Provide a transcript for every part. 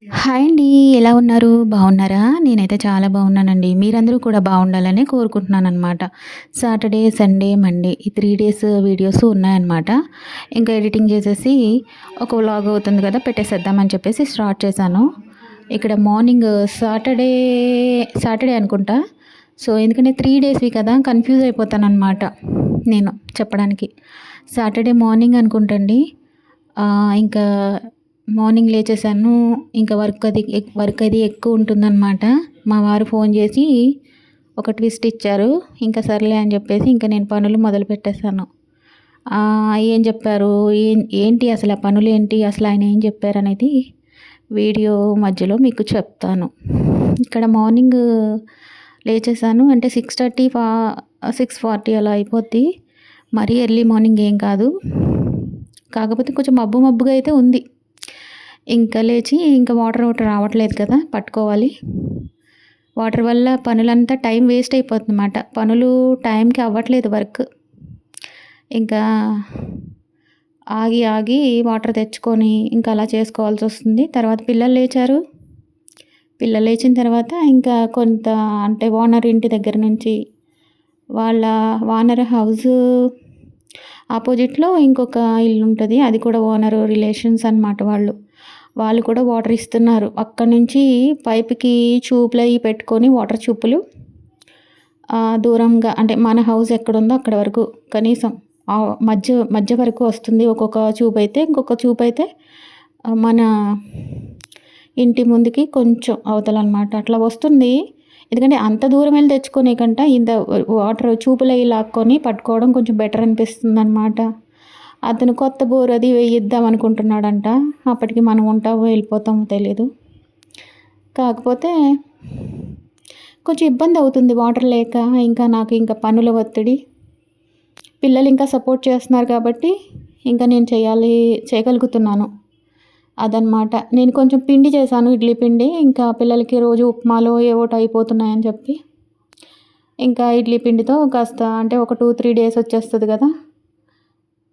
Hi అండి. ఎలా ఉన్నారు? బాగున్నారా? నేనైతే చాలా బాగున్నానండి. మీరందరూ కూడా బాగుండాలని కోరుకుంటున్నాననమాట. సాటర్డే, సండే, మండే ఈ 3 డేస్ వీడియోస్ ఉన్నాయన్నమాట. ఇంకా ఎడిటింగ్ చేసేసి ఒక వ్లాగ్ అవుతుంది కదా! పెట్టేసేద్దామని చెప్పేసి స్టార్ట్ చేశాను. ఇక్కడ మార్నింగ్ సాటర్డే, సాటర్డే అనుకుంటా. సో, ఎందుకంటే 3 డేస్‌వి కదా! కన్‌ఫ్యూజ్ అయిపోతాననమాట నేను చెప్పడానికి. సాటర్డే మార్నింగ్ అనుకుంటండి. ఇంకా మార్నింగ్ లేచేసాను. ఇంకా వర్క్ అది ఎక్కువ ఉంటుందన్నమాట. మా వారు ఫోన్ చేసి ఒక ట్విస్ట్ ఇచ్చారు. ఇంకా సర్లే అని చెప్పేసి ఇంకా నేను పనులు మొదలుపెట్టేసాను. ఏం చెప్పారు? ఏంటి అసలు ఆ పనులేంటి? అసలు ఆయన ఏం చెప్పారనేది వీడియో మధ్యలో మీకు చెప్తాను. ఇక్కడ మార్నింగ్ లేచేసాను. అంటే 6:40 అలా అయిపోద్ది. మరీ ఎర్లీ మార్నింగ్ ఏం కాదు. కాకపోతే కొంచెం మబ్బుగా అయితే ఉంది. ఇంకా లేచి ఇంకా వాటర్ రావట్లేదు కదా! పట్టుకోవాలి. వాటర్ వల్ల పనులంతా టైం వేస్ట్ అయిపోతుందన్నమాట. పనులు టైంకి అవ్వట్లేదు వర్క్. ఇంకా ఆగి వాటర్ తెచ్చుకొని ఇంకా అలా చేసుకోవాల్సొస్తుంది. తర్వాత పిల్లలు లేచారు. పిల్లలు లేచిన తర్వాత ఇంకా కొంత అంటే ఓనర్ ఇంటి దగ్గర నుంచి వాళ్ళ ఓనర్ హౌసు ఆపోజిట్లో ఇంకొక ఇల్లుంటది. అది కూడా ఓనరు రిలేషన్స్ అనమాట వాళ్ళు. వాళ్ళు కూడా వాటర్ ఇస్తున్నారు. అక్కడి నుంచి పైప్‌కి ట్యూబ్‌లయి పెట్టుకొని వాటర్ ట్యూబ్‌లు దూరంగా అంటే మన హౌస్ ఎక్కడుందో అక్కడ వరకు కనీసం మధ్య వరకు వస్తుంది. ఒక్కొక్క ట్యూబ్ అయితే, ఇంకొక ట్యూబ్ అయితే మన ఇంటి ముందుకి కొంచెం అవతలనమాట. అట్లా వస్తుంది. ఎందుకంటే అంత దూరం వెళ్లి తెచ్చుకునే కంట ఇంత వాటర్ ట్యూబ్‌లయి లాక్కొని పట్టుకోవడం కొంచెం బెటర్ అనిపిస్తుందనమాట. అతను కొత్త బోర్ అది వేయిద్దాం అనుకుంటున్నాడంట. అప్పటికి మనం ఉంటామో వెళ్ళిపోతామో తెలీదు. కాకపోతే కొంచెం ఇబ్బంది అవుతుంది వాటర్ లేక. ఇంకా నాకు ఇంకా పనుల ఒత్తిడి. పిల్లలు ఇంకా సపోర్ట్ చేస్తున్నారు కాబట్టి ఇంకా నేను చేయగలుగుతున్నాను. అదనమాట. నేను కొంచెం పిండి చేశాను, ఇడ్లీ పిండి. ఇంకా పిల్లలకి రోజు ఉప్మాలో ఏవోటి అయిపోతున్నాయని చెప్పి ఇంకా ఇడ్లీ పిండితో కాస్త అంటే ఒక 2, 3 డేస్ వచ్చేస్తది కదా!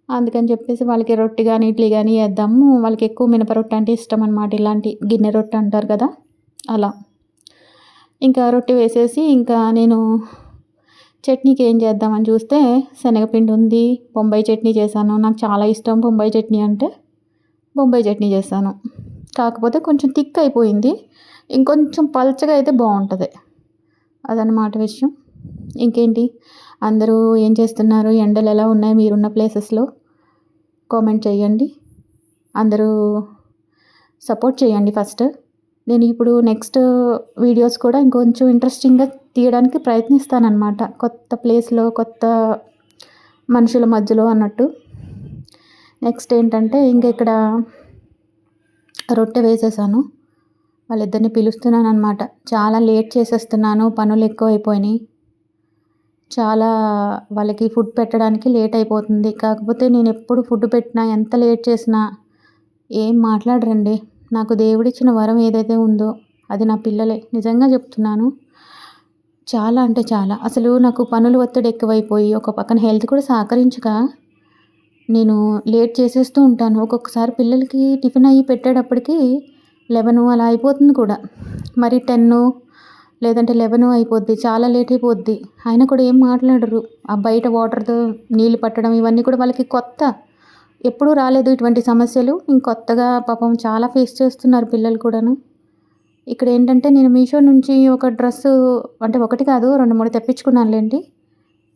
అందుకని చెప్పేసి వాళ్ళకి రొట్టె గానీ, ఇడ్లీ గానీ ఏద్దాము. వాళ్ళకి ఎక్కువ మినప రొట్టె అంటే ఇష్టం అనమాట. ఇలాంటి గిన్నె రొట్టె అంటారు కదా! అలా. ఇంకా రొట్టె వేసేసి ఇంకా నేను చట్నీకి ఏం చేద్దామని చూస్తే శనగపిండి ఉంది. బొంబాయి చట్నీ చేశాను. నాకు చాలా ఇష్టం బొంబాయి చట్నీ అంటే. బొంబాయి చట్నీ చేశాను. కాకపోతే కొంచెం థిక్ అయిపోయింది. ఇంకొంచెం పల్చగా అయితే బావుంటది. అదనమాట విషయం. ఇంకేంటి? అందరూ ఏం చేస్తున్నారు? ఎండలు ఎలా ఉన్నాయి మీరున్న ప్లేసెస్‌లో? కామెంట్ చేయండి. అందరూ సపోర్ట్ చేయండి ఫస్ట్. నేను ఇప్పుడు నెక్స్ట్ వీడియోస్ కూడా ఇంకొంచెం ఇంట్రెస్టింగ్‌గా తీయడానికి ప్రయత్నిస్తాననమాట. కొత్త ప్లేస్‌లో, కొత్త మనుషుల మధ్యలో అన్నట్టు. నెక్స్ట్ ఏంటంటే ఇంక ఇక్కడ రొట్టె వేసేసాను. వాళ్ళిద్దరిని పిలుస్తున్నాననమాట. చాలా లేట్ చేసేస్తున్నాను. పనులు ఎక్కువైపోయినాయి. చాలా వాళ్ళకి ఫుడ్ పెట్టడానికి లేట్ అయిపోతుంది. కాకపోతే నేను ఎప్పుడు ఫుడ్ పెట్టినా, ఎంత లేట్ చేసినా ఏం మాట్లాడరండి. నాకు దేవుడిచ్చిన వరం ఏదైతే ఉందో అది నా పిల్లలే. నిజంగా చెప్తున్నాను. చాలా అంటే చాలా. అసలు నాకు పనుల ఒత్తిడి ఎక్కువైపోయి ఒక పక్కన హెల్త్ కూడా సహకరించక నేను లేట్ చేసేస్తూ ఉంటాను. ఒక్కొక్కసారి పిల్లలకి టిఫిన్ అయ్యి పెట్టేటప్పటికి 11 అలా అయిపోతుంది కూడా. మరి 10 లేదంటే 11 అయిపోద్ది. చాలా లేట్ అయిపోద్ది. అయినా కూడా ఏం మాట్లాడరు. ఆ బయట వాటర్‌తో నీళ్ళు పట్టడం ఇవన్నీ కూడా వాళ్ళకి కొత్త. ఎప్పుడూ రాలేదు ఇటువంటి సమస్యలు. కొత్తగా పాపం చాలా ఫేస్ చేస్తున్నారు పిల్లలు కూడాను. ఇక్కడేంటంటే నేను మీషో నుంచి ఒక డ్రెస్సు అంటే ఒకటి కాదు 2, 3 తెప్పించుకున్నానులెండి.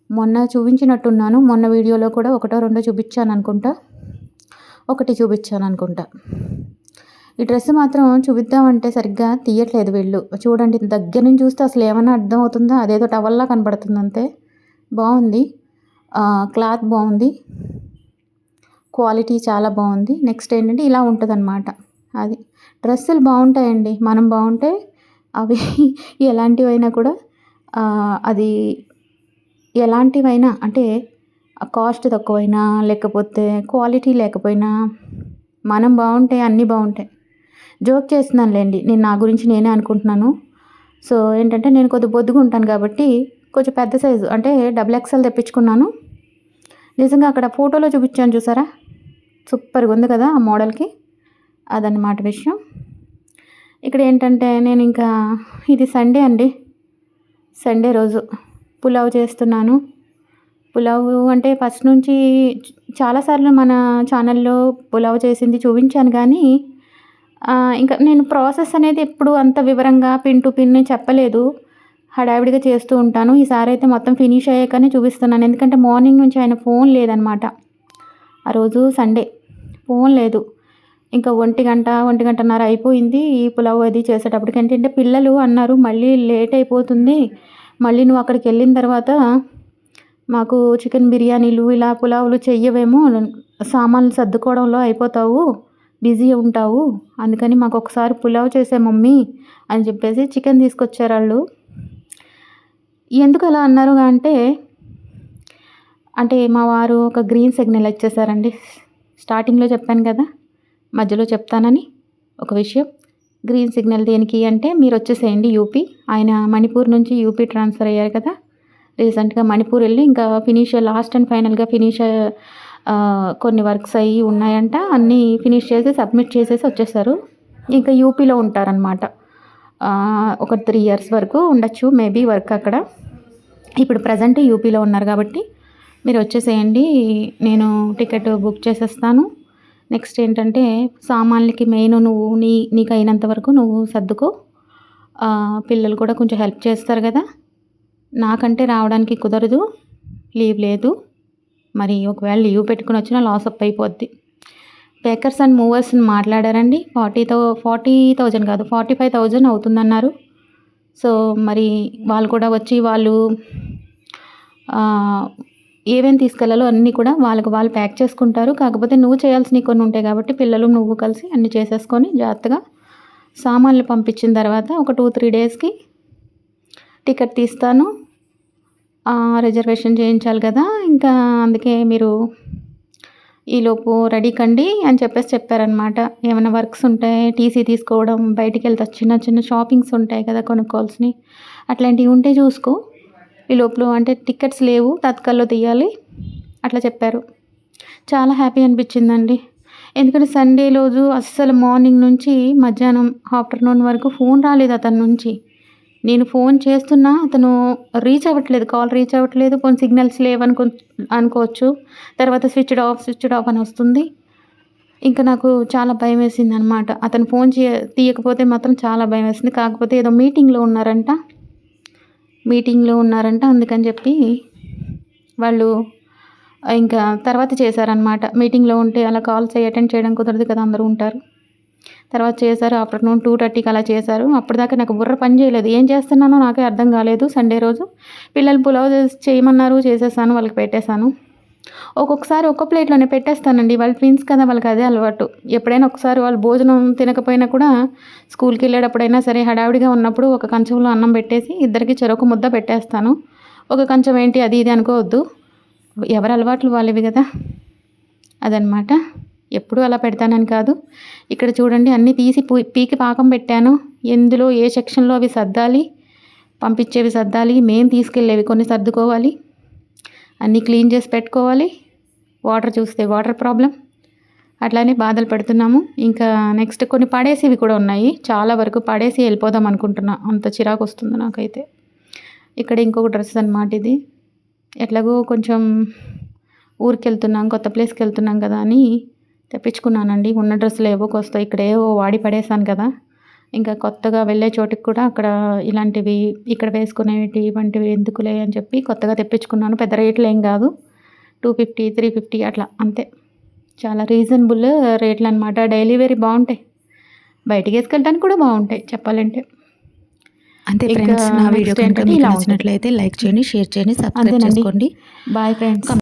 మొన్న చూపించినట్టున్నాను. మొన్న వీడియోలో కూడా ఒకటో రెండో చూపించాననుకుంటా. ఒకటి చూపించాననుకుంటా. ఈ డ్రెస్ మాత్రం చూపిద్దామంటే సరిగ్గా తీయట్లేదు వీళ్ళు. చూడండి దగ్గర నుంచి చూస్తే అసలు ఏమన్నా అర్థం అవుతుందా? అదేదో టవల్‌లా కనపడుతుంది అంతే. బావుంది. క్లాత్ బావుంది. క్వాలిటీ చాలా బావుంది. నెక్స్ట్ ఏంటంటే ఇలా ఉంటదనమాట. అది. డ్రెస్సులు బావుంటాయండి. మనం బావుంటే అవి ఎలాంటివైనా కూడా అది ఎలాంటివైనా అంటే కాస్ట్ తక్కువైనా లేకపోతే క్వాలిటీ లేకపోయినా మనం బావుంటే అన్నీ బావుంటాయి. జోక్ చేస్తున్నానులెండి. నేను నా గురించి నేనే అనుకుంటున్నాను. సో, ఏంటంటే నేను కొద్దిగా బొద్దుగా ఉంటాను కాబట్టి కొంచెం పెద్ద సైజు అంటే డబుల్ ఎక్స్ఎల్ తెప్పించుకున్నాను. నిజంగా అక్కడ ఫోటోలో చూపించాను చూసారా? సూపర్‌గా ఉంది కదా! ఆ మోడల్‌కి. అదన్నమాట విషయం. ఇక్కడ ఏంటంటే నేను ఇంకా ఇది సండే అండి. సండే రోజు పులావ్ చేస్తున్నాను. పులావ్ అంటే ఫస్ట్ నుంచి చాలాసార్లు మన ఛానల్లో పులావ్ చేసింది చూపించాను కానీ ఇంకా నేను ప్రాసెస్ అనేది ఎప్పుడు అంత వివరంగా పిన్ టు పిన్ చెప్పలేదు. హడావిడిగా చేస్తూ ఉంటాను. ఈసారి అయితే మొత్తం ఫినిష్ అయ్యాకనే చూపిస్తున్నాను. ఎందుకంటే మార్నింగ్ నుంచి ఆయన ఫోన్ లేదనమాట. ఆ రోజు సండే ఫోన్ లేదు. ఇంకా 1:30 అయిపోయింది ఈ పులావ్ అది చేసేటప్పటికి. ఏంటంటే పిల్లలు అన్నారు, మళ్ళీ లేట్ అయిపోతుంది, మళ్ళీ నువ్వు అక్కడికి వెళ్ళిన తర్వాత మాకు చికెన్ బిర్యానీలు ఇలా పులావులు చెయ్యవేమో, సామాన్లు సర్దుకోవడంలో అయిపోతావు, బిజీ ఉంటావు, అందుకని మాకు ఒకసారి పులావ్ చేసే మమ్మీ అని చెప్పేసి చికెన్ తీసుకొచ్చారు వాళ్ళు. ఎందుకు అలా అన్నారు అంటే మా వారు ఒక గ్రీన్ సిగ్నల్ ఇచ్చేసారండి. స్టార్టింగ్లో చెప్పాను కదా, మధ్యలో చెప్తానని ఒక విషయం. గ్రీన్ సిగ్నల్ దేనికి అంటే మీరు వచ్చేసేయండి యూపీ. ఆయన మణిపూర్ నుంచి యూపీ ట్రాన్స్ఫర్ అయ్యారు కదా రీసెంట్గా. మణిపూర్ వెళ్ళి ఇంకా లాస్ట్ అండ్ ఫైనల్గా కొన్ని వర్క్స్ అయ్యి ఉన్నాయంట, అన్నీ ఫినిష్ చేసి సబ్మిట్ చేసేసి వచ్చేసారు. ఇంకా యూపీలో ఉంటారనమాట. ఒక 3 years వరకు ఉండొచ్చు మేబీ వర్క్ అక్కడ. ఇప్పుడు ప్రజెంట్ యూపీలో ఉన్నారు కాబట్టి మీరు వచ్చేసేయండి, నేను టికెట్ బుక్ చేసేస్తాను. నెక్స్ట్ ఏంటంటే సామాన్లకి మెయిన్ నువ్వు నీకు అయినంత వరకు నువ్వు సర్దుకో. పిల్లలు కూడా కొంచెం హెల్ప్ చేస్తారు కదా. నాకంటే రావడానికి కుదరదు, లీవ్ లేదు. మరి ఒకవేళ లీవ్ పెట్టుకుని వచ్చినా లాస్ అప్ అయిపోద్ది. పేకర్స్ అండ్ మూవర్స్ని మాట్లాడారండి. 40,000 కాదు 45,000 అవుతుందన్నారు. సో మరి వాళ్ళు కూడా వచ్చి వాళ్ళు ఏమేమి తీసుకెళ్లాలో అన్నీ కూడా వాళ్ళు ప్యాక్ చేసుకుంటారు. కాకపోతే నువ్వు చేయాల్సినవి కొన్ని ఉంటాయి కాబట్టి పిల్లలు నువ్వు కలిసి అన్నీ చేసేసుకొని జాగ్రత్తగా సామాన్లు పంపించిన తర్వాత ఒక 2-3 డేస్కి టికెట్ తీస్తాను. రిజర్వేషన్ చేయించాలి కదా, ఇంకా అందుకే మీరు ఈలోపు రెడీ కండి అని చెప్పారనమాట. ఏమైనా వర్క్స్ ఉంటాయి, టీసీ తీసుకోవడం, బయటికి వెళ్తే చిన్న చిన్న షాపింగ్స్ ఉంటాయి కదా కొనుక్కోవాల్సినవి, అట్లాంటివి ఉంటే చూసుకో ఈ లోపల. అంటే టికెట్స్ లేవు, తత్కాల్లో తీయాలి అట్లా చెప్పారు. చాలా హ్యాపీ అనిపించిందండి. ఎందుకంటే సండే రోజు అస్సలు మార్నింగ్ నుంచి మధ్యాహ్నం ఆఫ్టర్నూన్ వరకు ఫోన్ రాలేదు అతని నుంచి. నేను ఫోన్ చేస్తున్నా అతను కాల్ రీచ్ అవ్వట్లేదు. కొన్ని సిగ్నల్స్ అనుకోవచ్చు. తర్వాత స్విచ్డ్ ఆఫ్ అని వస్తుంది. ఇంకా నాకు చాలా భయం వేసింది అనమాట. అతను ఫోన్ తీయకపోతే మాత్రం చాలా భయం వేసింది. కాకపోతే ఏదో మీటింగ్లో ఉన్నారంట అందుకని చెప్పి వాళ్ళు ఇంకా తర్వాత చేశారనమాట. మీటింగ్లో ఉంటే అలా కాల్స్ అటెండ్ చేయడం కుదరదు కదా, అందరూ ఉంటారు. తర్వాత చేశారు. ఆఫ్టర్నూన్ 2:30కి అలా చేశారు. అప్పటిదాకా నాకు బుర్ర పని చేయలేదు, ఏం చేస్తున్నానో నాకే అర్థం కాలేదు. సండే రోజు పిల్లలు పులావ్ చేయమన్నారు, చేసేసాను, వాళ్ళకి పెట్టేశాను. ఒక్కొక్కసారి ఒక్క ప్లేట్లోనే పెట్టేస్తానండి. వాళ్ళు ట్విన్స్ కదా, వాళ్ళకి అదే అలవాటు. ఎప్పుడైనా ఒకసారి వాళ్ళు భోజనం తినకపోయినా కూడా స్కూల్కి వెళ్ళేటప్పుడైనా సరే హడావిడిగా ఉన్నప్పుడు ఒక కంచంలో అన్నం పెట్టేసి ఇద్దరికి చెరొక ముద్ద పెట్టేస్తాను. ఒక కంచం ఏంటి అది ఇది అనుకోవద్దు, ఎవరి అలవాట్లు వాళ్ళవి కదా, అదనమాట. ఎప్పుడూ అలా పెడతానని కాదు. ఇక్కడ చూడండి అన్నీ తీసి పీకి పాకం పెట్టాను. ఎందులో ఏ సెక్షన్లో అవి సర్దాలి, పంపించేవి సర్దాలి, మేము తీసుకెళ్ళేవి కొన్ని సర్దుకోవాలి, అన్నీ క్లీన్ చేసి పెట్టుకోవాలి. వాటర్ చూస్తే వాటర్ ప్రాబ్లం, అట్లానే బాధలు పెడుతున్నాము. ఇంకా నెక్స్ట్ కొన్ని పడేసేవి కూడా ఉన్నాయి. చాలా వరకు పడేసి వెళ్ళిపోదాం అనుకుంటున్నా, అంత చిరాకు వస్తుంది నాకైతే. ఇక్కడ ఇంకొక డ్రెస్ అనమాట ఇది. ఎట్లాగో కొంచెం ఊరికి వెళ్తున్నాం, కొత్త ప్లేస్కి వెళ్తున్నాం కదా అని తెప్పించుకున్నానండి. ఉన్న డ్రెస్సులు ఏవో వస్తాయి, ఇక్కడ ఏవో వాడి పడేసాను కదా. ఇంకా కొత్తగా వెళ్ళే చోటికి కూడా అక్కడ ఇలాంటివి ఇక్కడ వేసుకునేవి వంటివి ఎందుకులే అని చెప్పి కొత్తగా తెప్పించుకున్నాను. పెద్ద రేట్లు ఏం కాదు, 250, 350 అట్లా అంతే. చాలా రీజనబుల్ రేట్లు అనమాట. డైలీ వేరీ బాగుంటాయి, బయటికి వేసుకెళ్ళడానికి కూడా బాగుంటాయి చెప్పాలంటే. అంతే ఫ్రెండ్స్, నా వీడియో కనుక మీకు నచ్చినట్లయితే లైక్ చేయండి, షేర్ చేయండి, సబ్స్క్రైబ్ చేసుకోండి. Bye friends.